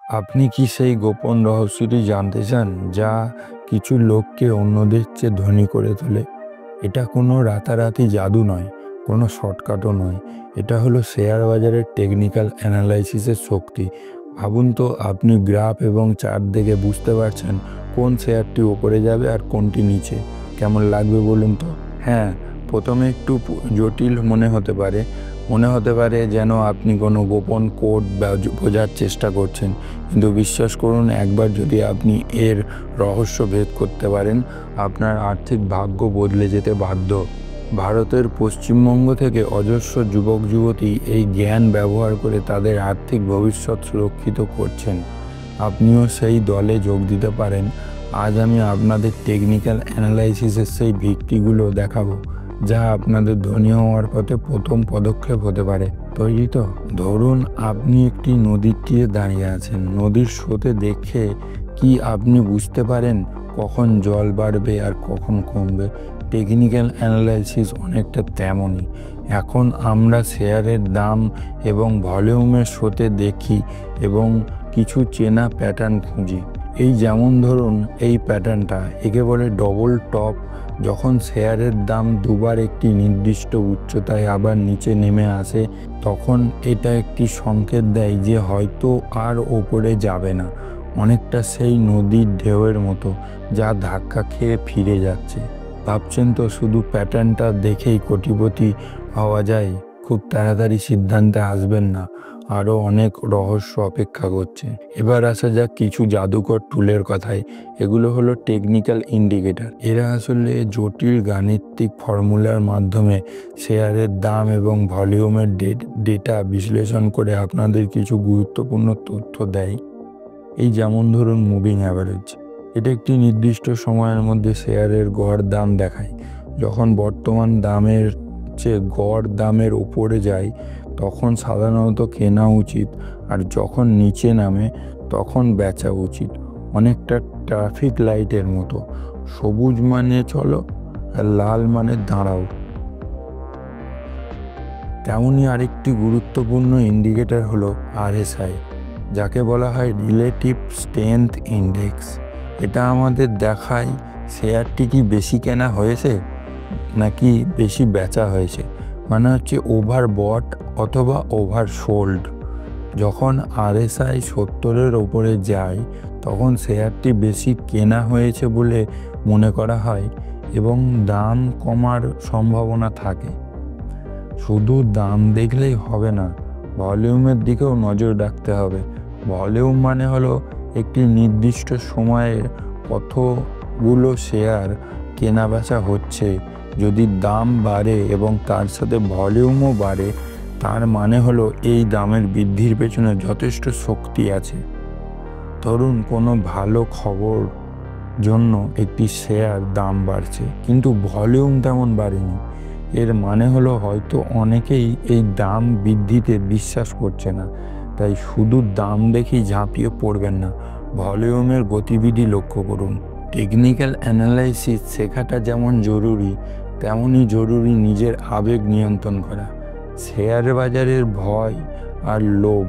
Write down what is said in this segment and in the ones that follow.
আপনি কি সেই গোপন রহস্যটি জানতে চান যা কিছু লোককে অন্যদের চেয়ে ধনী করে তোলে? এটা কোনো রাতারাতি জাদু নয়, কোনো শর্টকাটও নয়। এটা হলো শেয়ার বাজারের টেকনিক্যাল অ্যানালাইসিসের শক্তি। ভাবুন তো, আপনি গ্রাফ এবং চার্ট দেখে বুঝতে পারছেন কোন শেয়ারটি ওপরে যাবে আর কোনটি নিচে। কেমন লাগবে বলুন তো? হ্যাঁ, প্রথমে একটু জটিল মনে হতে পারে যেন আপনি কোনো গোপন কোড বোঝার চেষ্টা করছেন। কিন্তু বিশ্বাস করুন, একবার যদি আপনি এর রহস্য ভেদ করতে পারেন, আপনার আর্থিক ভাগ্য বদলে যেতে বাধ্য। ভারতের পশ্চিমবঙ্গ থেকে অজস্র যুবক যুবতী এই জ্ঞান ব্যবহার করে তাদের আর্থিক ভবিষ্যৎ সুরক্ষিত করছেন। আপনিও সেই দলে যোগ দিতে পারেন। আজ আমি আপনাদের টেকনিক্যাল অ্যানালাইসিসের সেই ভিত্তিগুলো দেখাবো, যা আপনাদের ধনী হওয়ার পথে প্রথম পদক্ষেপ হতে পারে। তৈরি তো? ধরুন আপনি একটি নদীর তীরে দাঁড়িয়ে আছেন। নদীর স্রোতে দেখে কি আপনি বুঝতে পারেন কখন জল বাড়বে আর কখন কমবে? টেকনিক্যাল অ্যানালাইসিস অনেকটা তেমনই। এখন আমরা শেয়ারের দাম এবং ভলিউমের স্রোতে দেখি এবং কিছু চেনা প্যাটার্ন খুঁজি। যেমন ধরুন এই প্যাটার্নটা, একে বলে ডবল টপ। যখন শেয়ারের দাম দুবার একটি নির্দিষ্ট উচ্চতায় আবার নিচে নেমে আসে, তখন এটা একটি সংকেত দেয় যে হয়তো আর ওপরে যাবে না। অনেকটা সেই নদীর ঢেউয়ের মতো যা ধাক্কা খেয়ে ফিরে যাচ্ছে। ভাবছেন তো, শুধু প্যাটার্নটা দেখেই কোটিপতি হওয়া যায়? খুব তাড়াতাড়ি সিদ্ধান্তে আসবেন না, আরও অনেক রহস্য অপেক্ষা করছে। এবার আসা যাক কিছু জাদুকর টুলের কথায়। এগুলো হলো টেকনিক্যাল ইন্ডিকেটর। এরা আসলে জটিল গাণিতিক ফর্মুলার মাধ্যমে শেয়ারের দাম এবং ভলিউমের ডেটা বিশ্লেষণ করে আপনাদের কিছু গুরুত্বপূর্ণ তথ্য দেয়। যেমন ধরুন মুভিং অ্যাভারেজ। এটা একটি নির্দিষ্ট সময়ের মধ্যে শেয়ারের গড় দাম দেখায়। যখন বর্তমান দামের চেয়ে গড় দামের উপরে যায়, তখন সাধারণত কেনা উচিত, আর যখন নিচে নামে তখন বেচা উচিত। অনেকটা ট্রাফিক লাইটের মতো, সবুজ মানে চলো আর লাল মানে দাঁড়াও। তেমনই আরেকটি গুরুত্বপূর্ণ ইন্ডিকেটর হলো RSI, যাকে বলা হয় রিলেটিভ স্ট্রেংথ ইন্ডেক্স। এটা আমাদের দেখায় শেয়ারটি কি বেশি কেনা হয়েছে নাকি বেশি বেচা হয়েছে, মানে হচ্ছে ওভার বট অথবা ওভার সোল্ড। যখন RSI 70-এর ওপরে যায়, তখন শেয়ারটি বেশি কেনা হয়েছে বলে মনে করা হয় এবং দাম কমার সম্ভাবনা থাকে। শুধু দাম দেখলেই হবে না, ভলিউমের দিকেও নজর রাখতে হবে। ভলিউম মানে হলো একটি নির্দিষ্ট সময়ে কতগুলো শেয়ার কেনা বেচা হচ্ছে। যদি দাম বাড়ে এবং তার সাথে ভলিউমও বাড়ে, তার মানে হলো এই দামের বৃদ্ধির পেছনে যথেষ্ট শক্তি আছে। ধরুন কোনো ভালো খবর জন্য একটি শেয়ার দাম বাড়ছে, কিন্তু ভলিউম তেমন বাড়েনি। এর মানে হলো হয়তো অনেকেই এই দাম বৃদ্ধিতে বিশ্বাস করছে না। তাই শুধু দাম দেখেই ঝাঁপিয়ে পড়বেন না, ভলিউমের গতিবিধি লক্ষ্য করুন। টেকনিক্যাল অ্যানালাইসিস শেখাটা যেমন জরুরি, তেমনই জরুরি নিজের আবেগ নিয়ন্ত্রণ করা। শেয়ার বাজারের ভয় আর লোভ,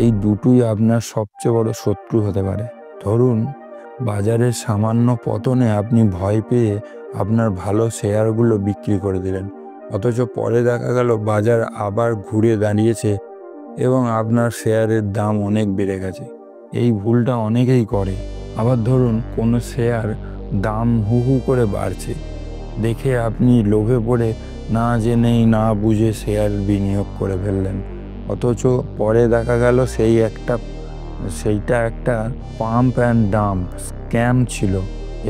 এই দুটোই আপনার সবচেয়ে বড় শত্রু হতে পারে। ধরুন বাজারের সামান্য পতনে আপনি ভয় পেয়ে আপনার ভালো শেয়ারগুলো বিক্রি করে দিলেন, অথচ পরে দেখা গেল বাজার আবার ঘুরে দাঁড়িয়েছে এবং আপনার শেয়ারের দাম অনেক বেড়ে গেছে। এই ভুলটা অনেকেই করে। আবার ধরুন কোনো শেয়ার দাম হু হু করে বাড়ছে দেখে আপনি লোভে পড়ে না জেনেই না বুঝে শেয়ার বিনিয়োগ করে ফেললেন, অথচ পরে দেখা গেল সেইটা একটা পাম্প অ্যান্ড ডাম্প স্ক্যাম ছিল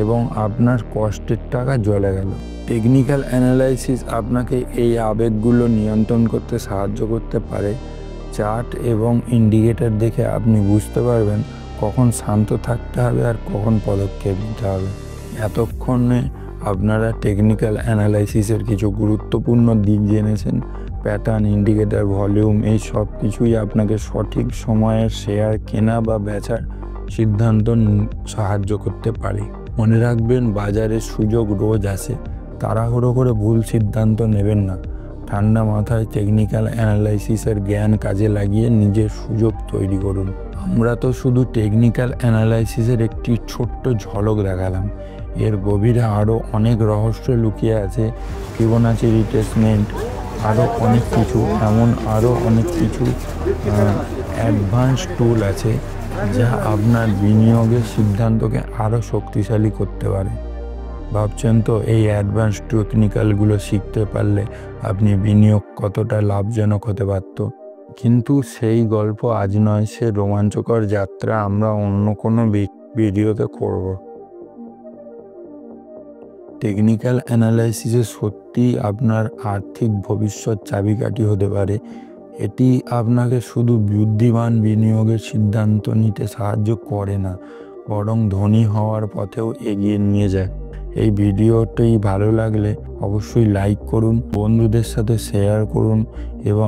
এবং আপনার কষ্টের টাকা জলে গেল। টেকনিক্যাল অ্যানালাইসিস আপনাকে এই আবেগগুলো নিয়ন্ত্রণ করতে সাহায্য করতে পারে। চার্ট এবং ইন্ডিকেটর দেখে আপনি বুঝতে পারবেন কখন শান্ত থাকতে হবে আর কখন পদক্ষেপ নিতে হবে। এতক্ষণে আপনারা টেকনিক্যাল অ্যানালাইসিসের কিছু গুরুত্বপূর্ণ দিক জেনেছেন। প্যাটার্ন, ইন্ডিকেটর, ভলিউম, এই সব কিছুই আপনাকে সঠিক সময়ে শেয়ার কেনা বা বেচার সিদ্ধান্ত সাহায্য করতে পারে। মনে রাখবেন, বাজারের সুযোগ রোজ আসে, তাড়াহুড়ো করে ভুল সিদ্ধান্ত নেবেন না। ঠান্ডা মাথায় টেকনিক্যাল অ্যানালাইসিসের জ্ঞান কাজে লাগিয়ে নিজের সুযোগ তৈরি করুন। আমরা তো শুধু টেকনিক্যাল অ্যানালাইসিসের একটি ছোট্ট ঝলক দেখালাম, এর গভীরে আরও অনেক রহস্য লুকিয়ে আছে। ফিবোনাচি রিট্রেসমেন্ট, আরও অনেক কিছু, এমন আরও অনেক কিছু অ্যাডভান্স টুল আছে যা আপনার বিনিয়োগের সিদ্ধান্তকে আরও শক্তিশালী করতে পারে। ভাবছেন তো এই অ্যাডভান্স টেকনিক্যালগুলো শিখতে পারলে আপনি বিনিয়োগ কতটা লাভজনক হতে পারত। কিন্তু সেই গল্প আজ নয়, সে রোমাঞ্চকর যাত্রা আমরা অন্য কোনো ভিডিওতে করব। টেকনিক্যাল অ্যানালাইসিসে সত্যিই আপনার আর্থিক ভবিষ্যৎ চাবিকাঠি হতে পারে। এটি আপনাকে শুধু বুদ্ধিমান বিনিয়োগের সিদ্ধান্ত নিতে সাহায্য করে না, বরং ধনী হওয়ার পথেও এগিয়ে নিয়ে যায়। এই ভিডিওটি ভালো লাগলে অবশ্যই লাইক করুন, বন্ধুদের সাথে শেয়ার করুন এবং